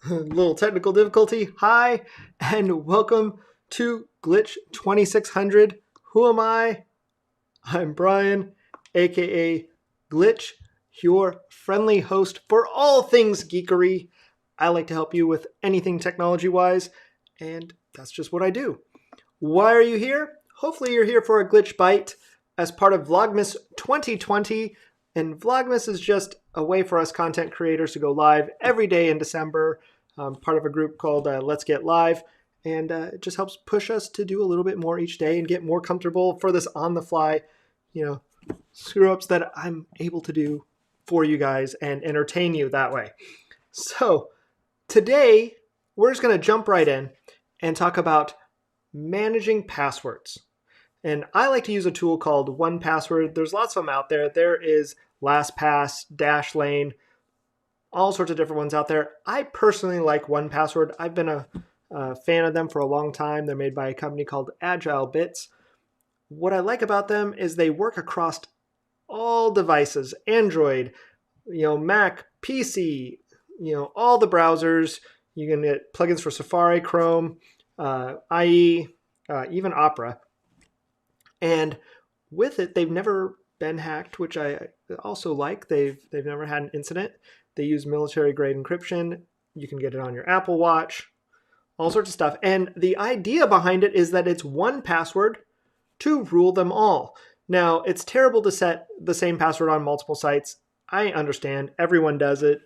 Little technical difficulty. Hi, and welcome to Glitch 2600. Who am I? I'm Brian, aka Glitch, your friendly host for all things geekery. I like to help you with anything technology wise, and that's just what I do. Why are you here? Hopefully, you're here for a Glitch Byte as part of Vlogmas 2020. And Vlogmas is just a way for us content creators to go live every day in December, part of a group called Let's Get Live. And it just helps push us to do a little bit more each day and get more comfortable for this on the fly, screw ups that I'm able to do for you guys and entertain you that way. So today, we're just going to jump right in and talk about managing passwords. And I like to use a tool called 1Password. There's lots of them out there. There is LastPass, Dashlane, all sorts of different ones out there. I personally like 1Password. I've been a fan of them for a long time. They're made by a company called AgileBits. What I like about them is they work across all devices, Android, Mac, PC, all the browsers. You can get plugins for Safari, Chrome, IE, even Opera. And with it, they've never been hacked, which I also like. They've never had an incident. They use military-grade encryption. You can get it on your Apple Watch, all sorts of stuff. And the idea behind it is that it's 1Password to rule them all. Now, it's terrible to set the same password on multiple sites. I understand. Everyone does it.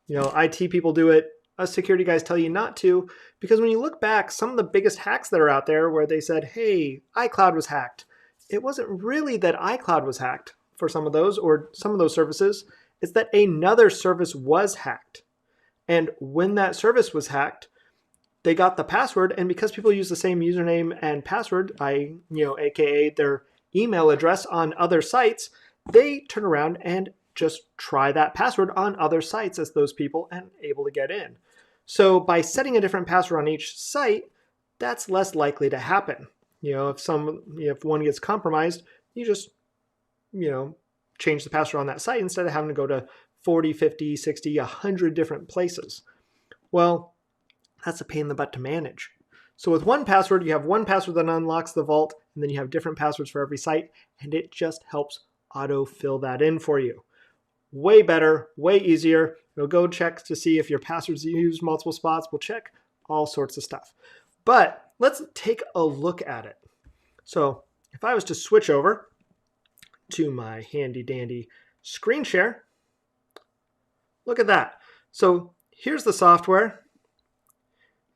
IT people do it. Us security guys tell you not to, because when you look back, some of the biggest hacks that are out there where they said, hey, iCloud was hacked. It wasn't really that iCloud was hacked for some of those or some of those services. It's that another service was hacked. And when that service was hacked, they got the password. And because people use the same username and password, AKA their email address on other sites, they turn around and just try that password on other sites as those people and able to get in. So by setting a different password on each site, that's less likely to happen. If one gets compromised, you just, change the password on that site instead of having to go to 40, 50, 60, 100 different places. Well, that's a pain in the butt to manage. So with 1Password, you have one password that unlocks the vault, and then you have different passwords for every site, and it just helps auto-fill that in for you. Way better, way easier. We'll go check to see if your passwords use multiple spots. We'll check all sorts of stuff. But let's take a look at it. So if I was to switch over to my handy dandy screen share, look at that. So here's the software.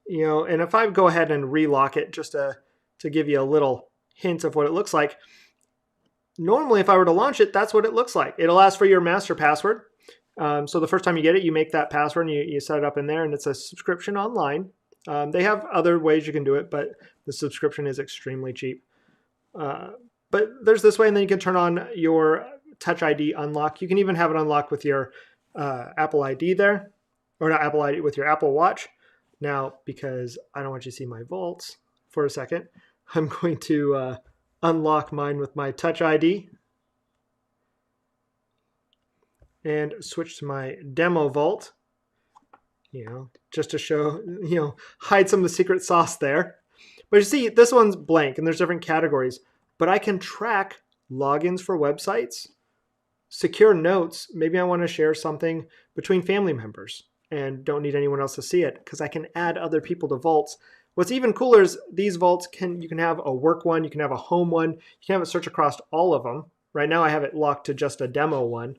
And if I go ahead and relock it just to give you a little hint of what it looks like, normally, if I were to launch it, that's what it looks like. It'll ask for your master password. So the first time you get it, you make that password and you set it up in there, and it's a subscription online. They have other ways you can do it, but the subscription is extremely cheap. But there's this way, and then you can turn on your Touch ID unlock. You can even have it unlocked with your Apple ID there, or not Apple ID, with your Apple Watch. Now, because I don't want you to see my vaults for a second, I'm going to unlock mine with my Touch ID and switch to my demo vault, just to show, hide some of the secret sauce there. But you see, this one's blank and there's different categories, but I can track logins for websites, secure notes. Maybe I want to share something between family members and don't need anyone else to see it because I can add other people to vaults. What's even cooler is these vaults you can have a work one, you can have a home one, you can have it search across all of them. Right now I have it locked to just a demo one,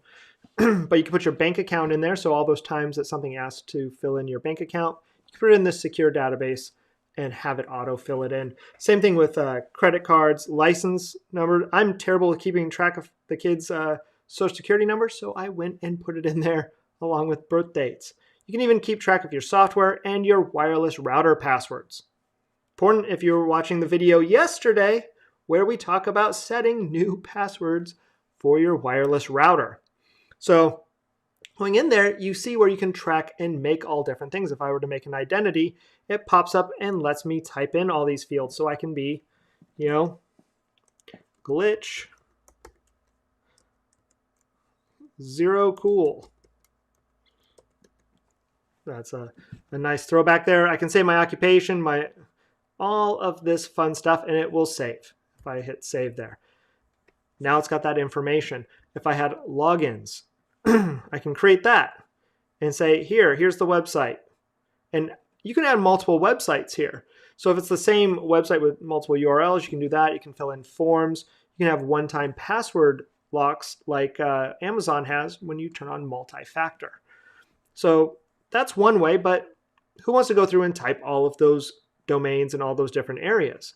but you can put your bank account in there. So all those times that something asks to fill in your bank account, you can put it in this secure database and have it auto fill it in. Same thing with credit cards, license number. I'm terrible at keeping track of the kids' social security numbers, so I went and put it in there along with birth dates. You can even keep track of your software and your wireless router passwords. Important if you were watching the video yesterday where we talk about setting new passwords for your wireless router. So going in there, you see where you can track and make all different things. If I were to make an identity, it pops up and lets me type in all these fields. So I can be, Glitch 0 cool. That's a nice throwback there. I can say my occupation, all of this fun stuff, and it will save if I hit save there. Now it's got that information. If I had logins, I can create that and say, here's the website. And you can add multiple websites here. So if it's the same website with multiple URLs, you can do that. You can fill in forms. You can have one-time password locks like Amazon has when you turn on multi-factor. So that's one way, but who wants to go through and type all of those domains in all those different areas?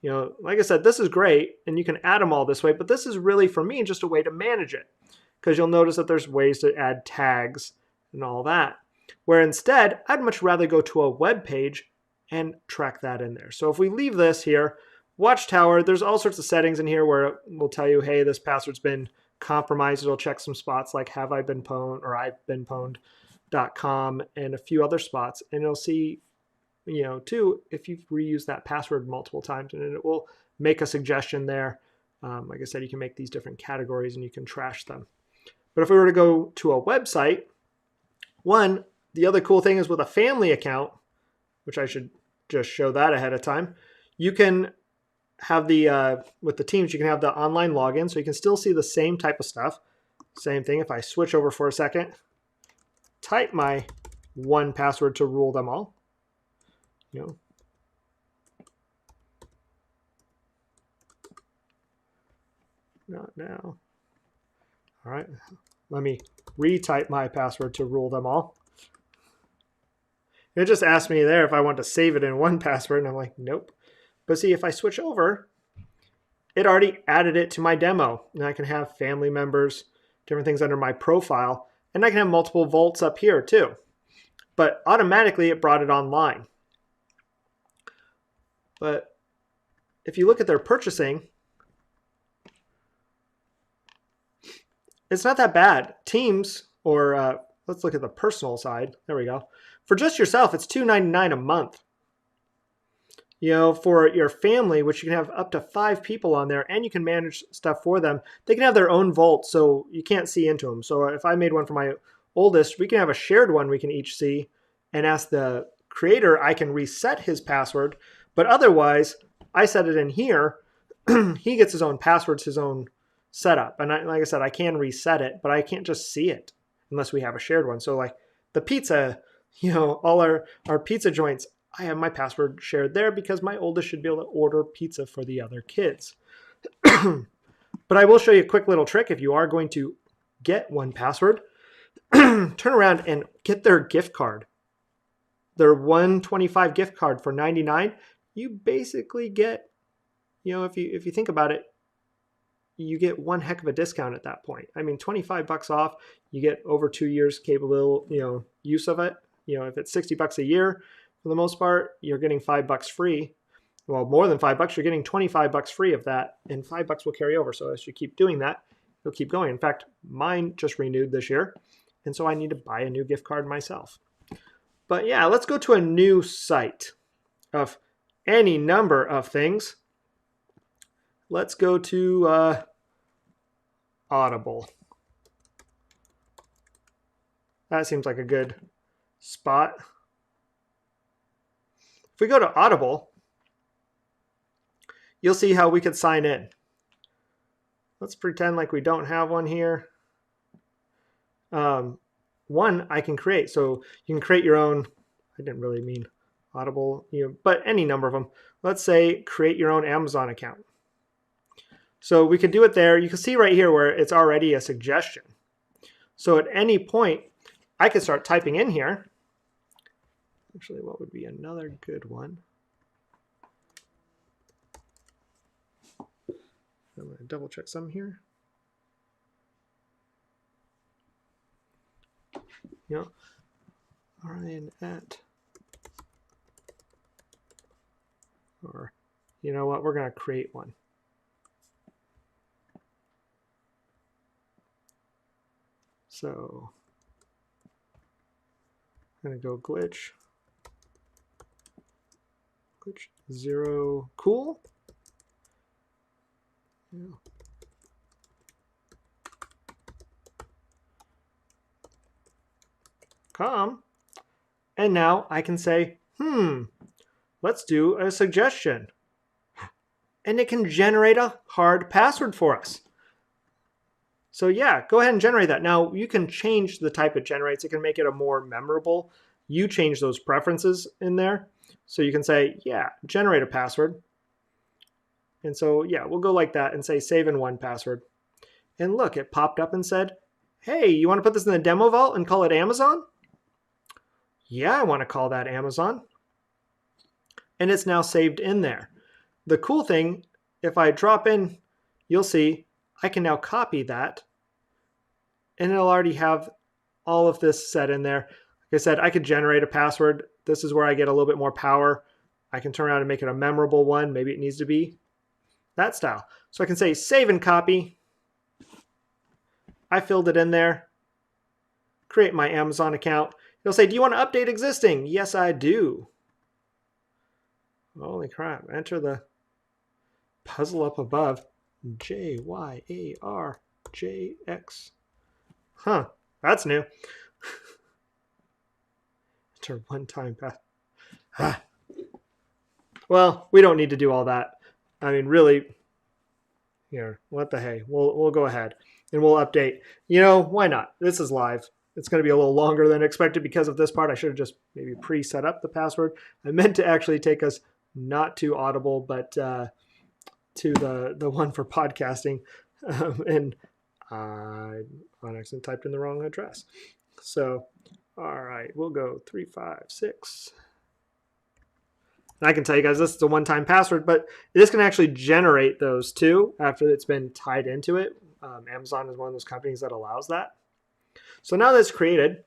Like I said, this is great, and you can add them all this way, but this is really, for me, just a way to manage it, because you'll notice that there's ways to add tags and all that, where instead, I'd much rather go to a web page and track that in there. So if we leave this here, Watchtower, there's all sorts of settings in here where it will tell you, hey, this password's been compromised. It'll check some spots like have I been pwned or I've been pwned.com and a few other spots, and it'll see too, if you've reused that password multiple times, and it will make a suggestion there. Like I said, you can make these different categories and you can trash them. But if we were to go to a website, the other cool thing is with a family account, which I should just show that ahead of time, you can have with the teams, you can have the online login, so you can still see the same type of stuff. Same thing, if I switch over for a second, type my one password to rule them all. Not now. All right, let me retype my password to rule them all. It just asked me there if I want to save it in one password, and I'm like, nope. But see, if I switch over, it already added it to my demo, and I can have family members, different things under my profile, and I can have multiple vaults up here too. But automatically, it brought it online. But if you look at their purchasing, it's not that bad. Teams, or let's look at the personal side. There we go. For just yourself, it's $2.99 a month. For your family, which you can have up to 5 people on there, and you can manage stuff for them, they can have their own vault, so you can't see into them. So if I made one for my oldest, we can have a shared one we can each see, and ask the creator, I can reset his password. But otherwise, I set it in here. He gets his own passwords, his own setup. And like I said, I can reset it, but I can't just see it unless we have a shared one. So like the pizza, all our pizza joints, I have my password shared there because my oldest should be able to order pizza for the other kids. But I will show you a quick little trick. If you are going to get one password, turn around and get their gift card. Their $125 gift card for $99. You basically get, if you think about it, you get one heck of a discount at that point. I mean, $25 off, you get over 2 years capable, use of it. If it's $60 a year, for the most part, you're getting $5 free. Well, more than $5, you're getting $25 free of that, and $5 will carry over. So as you keep doing that, you'll keep going. In fact, mine just renewed this year, and so I need to buy a new gift card myself. But yeah, let's go to a new site of any number of things. Let's go to Audible. That seems like a good spot. If we go to Audible, you'll see how we could sign in. Let's pretend like we don't have one here. One I can create. So you can create your own. I didn't really mean Audible, but any number of them. Let's say create your own Amazon account. So we could do it there. You can see right here where it's already a suggestion. So at any point, I could start typing in here. Actually, what would be another good one? I'm going to double check some here. Ryan at, or you know what, we're going to create one. So I'm going to go glitch 0 cool. Yeah. And now I can say, let's do a suggestion. And it can generate a hard password for us. So yeah, go ahead and generate that. Now you can change the type it generates. It can make it a more memorable. You change those preferences in there. So you can say, yeah, generate a password. And so yeah, we'll go like that and say save in one password. And look, it popped up and said, hey, you want to put this in the demo vault and call it Amazon? Yeah, I want to call that Amazon. And it's now saved in there. The cool thing, if I drop in, you'll see I can now copy that and it'll already have all of this set in there. Like I said, I could generate a password. This is where I get a little bit more power. I can turn around and make it a memorable one. Maybe it needs to be that style. So I can say save and copy. I filled it in there. Create my Amazon account. It'll say, do you want to update existing? Yes, I do. Holy crap. Enter the puzzle up above. JYARJX. Huh, that's new. Enter one-time pass. Well, we don't need to do all that. I mean, really, here, what the hey? We'll go ahead and we'll update. You know, why not? This is live. It's going to be a little longer than expected because of this part. I should have just maybe pre-set up the password. I meant to actually take us not to Audible, but to the one for podcasting. And I on accident typed in the wrong address. So, all right, we'll go 356. And I can tell you guys this is a one-time password, but this can actually generate those too after it's been tied into it. Amazon is one of those companies that allows that. So now that's created,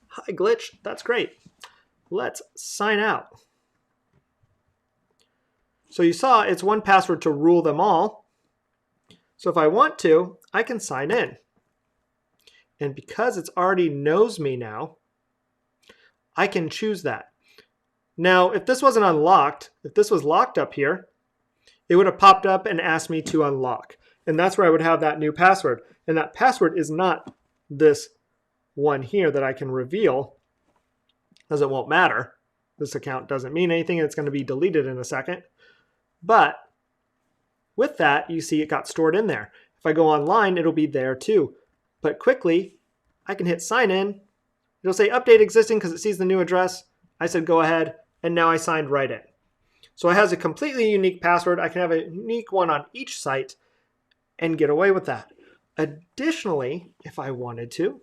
hi Glitch, that's great. Let's sign out. So you saw it's one password to rule them all. So if I want to, I can sign in. And because it's already knows me now, I can choose that. Now, if this wasn't unlocked, if this was locked up here, it would have popped up and asked me to unlock. And that's where I would have that new password. And that password is not this one here that I can reveal, because it won't matter. This account doesn't mean anything. It's going to be deleted in a second. But with that, you see it got stored in there. If I go online, it'll be there too. But quickly, I can hit sign in. It'll say update existing because it sees the new address. I said go ahead, and now I signed right in. So it has a completely unique password. I can have a unique one on each site and get away with that. Additionally, if I wanted to,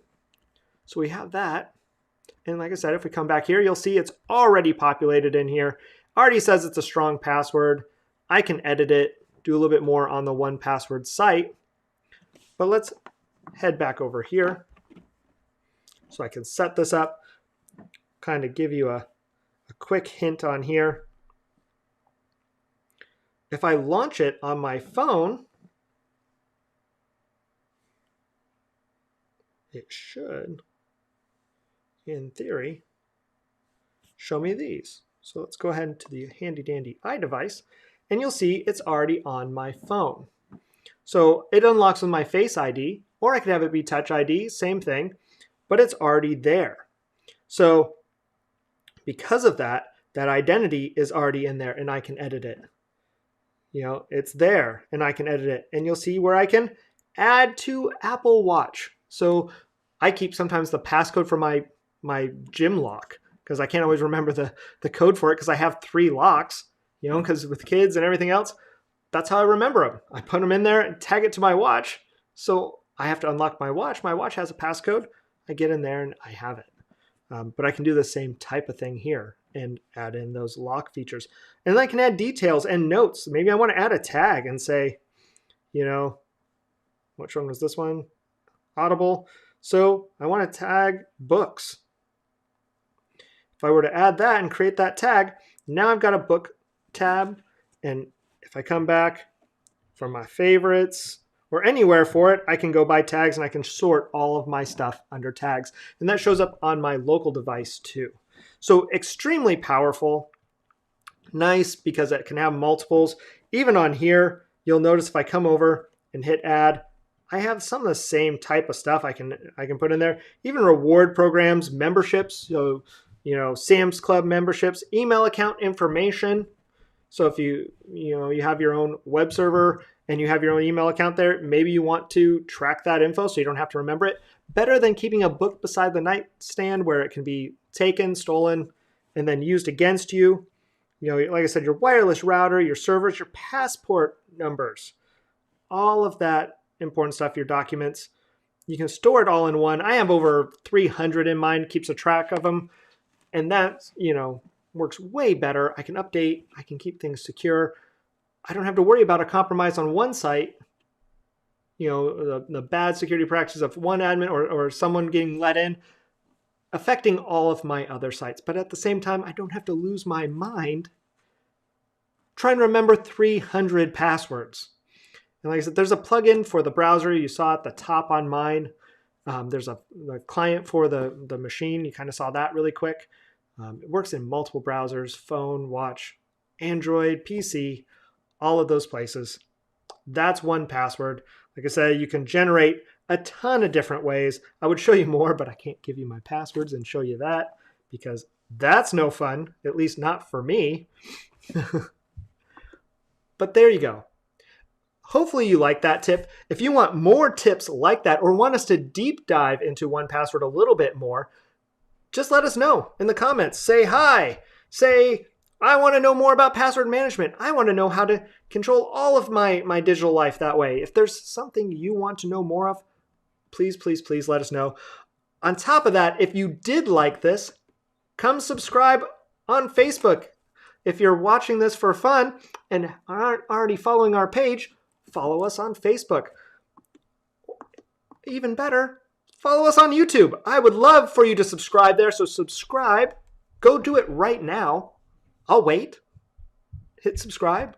so we have that. And like I said, if we come back here, you'll see it's already populated in here. Already says it's a strong password. I can edit it, do a little bit more on the 1Password site. But let's head back over here. So I can set this up, kind of give you a quick hint on here. If I launch it on my phone, it should, in theory, show me these. So let's go ahead to the handy dandy iDevice, and you'll see it's already on my phone. So it unlocks with my Face ID, or I could have it be Touch ID, same thing, but it's already there. So because of that, that identity is already in there and I can edit it. You know, it's there and I can edit it. And you'll see where I can add to Apple Watch. So I keep sometimes the passcode for my gym lock because I can't always remember the code for it because I have 3 locks, you know, because with kids and everything else, that's how I remember them. I put them in there and tag it to my watch. So I have to unlock my watch. My watch has a passcode. I get in there and I have it. But I can do the same type of thing here and add in those lock features. And then I can add details and notes. Maybe I want to add a tag and say, you know, which one was this one? Audible. So I want to tag books. If I were to add that and create that tag, now I've got a book tab. And if I come back from my favorites or anywhere for it, I can go by tags and I can sort all of my stuff under tags. And that shows up on my local device too. So extremely powerful, nice because it can have multiples. Even on here, you'll notice if I come over and hit add, I have some of the same type of stuff I can put in there. Even reward programs, memberships. So Sam's Club memberships, email account information. So if you have your own web server and you have your own email account there, maybe you want to track that info so you don't have to remember it. Better than keeping a book beside the nightstand where it can be taken, stolen, and then used against you. Like I said, your wireless router, your servers, your passport numbers, all of that important stuff, your documents. You can store it all in one. I have over 300 in mine, keeps a track of them. And that, works way better. I can update, I can keep things secure. I don't have to worry about a compromise on one site, the bad security practices of one admin or someone getting let in, affecting all of my other sites. But at the same time, I don't have to lose my mind trying to remember 300 passwords. And like I said, there's a plugin for the browser. You saw at the top on mine. There's a client for the machine. You kind of saw that really quick. It works in multiple browsers, phone, watch, Android, PC, all of those places. That's 1Password. Like I said, you can generate a ton of different ways. I would show you more, but I can't give you my passwords and show you that because that's no fun, at least not for me. But there you go. Hopefully you like that tip. If you want more tips like that or want us to deep dive into 1Password a little bit more, just let us know in the comments. Say hi. Say, I want to know more about password management. I want to know how to control all of my digital life that way. If there's something you want to know more of, please, please, please let us know. On top of that, if you did like this, come subscribe on Facebook. If you're watching this for fun and aren't already following our page, follow us on Facebook. Even better, follow us on YouTube. I would love for you to subscribe there, so subscribe. Go do it right now. I'll wait. Hit subscribe.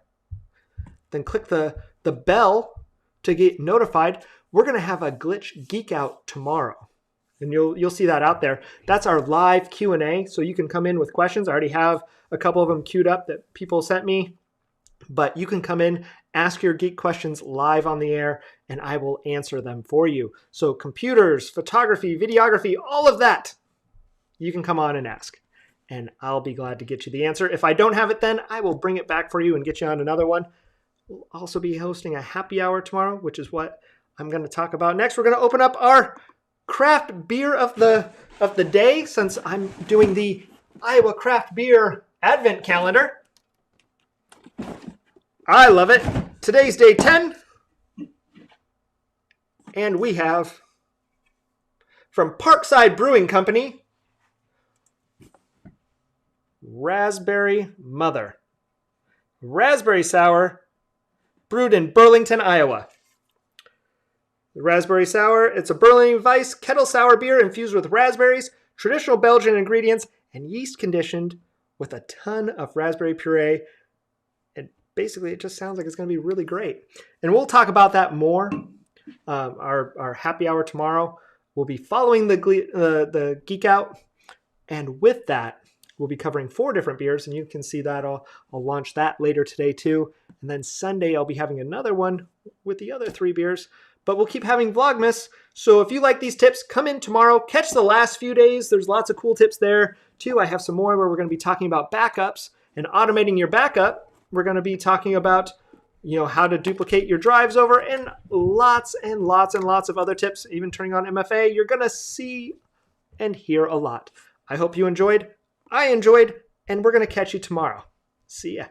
Then click the bell to get notified. We're going to have a Glitch Geek Out tomorrow. And you'll see that out there. That's our live Q&A, so you can come in with questions. I already have a couple of them queued up that people sent me. But you can come in, ask your geek questions live on the air, and I will answer them for you. So computers, photography, videography, all of that, you can come on and ask. And I'll be glad to get you the answer. If I don't have it then, I will bring it back for you and get you on another one. We'll also be hosting a happy hour tomorrow, which is what I'm going to talk about next. We're going to open up our craft beer of the day, since I'm doing the Iowa Craft Beer Advent Calendar. I love it. Today's day 10. And we have, from Parkside Brewing Company, Raspberry Mother. Raspberry sour, brewed in Burlington, Iowa. The Raspberry Sour, it's a Berliner Weiss kettle sour beer infused with raspberries, traditional Belgian ingredients, and yeast conditioned with a ton of raspberry puree. And basically, it just sounds like it's going to be really great. And we'll talk about that more. Our happy hour tomorrow will be following the Geek Out. And with that, we'll be covering 4 different beers, and you can see that. I'll launch that later today too. And then Sunday, I'll be having another one with the other 3 beers. But we'll keep having Vlogmas. So if you like these tips, come in tomorrow. Catch the last few days. There's lots of cool tips there too. I have some more where we're going to be talking about backups and automating your backup. We're going to be talking about how to duplicate your drives over, and lots and lots and lots of other tips, even turning on MFA. You're going to see and hear a lot. I hope you enjoyed. I enjoyed, and we're going to catch you tomorrow. See ya.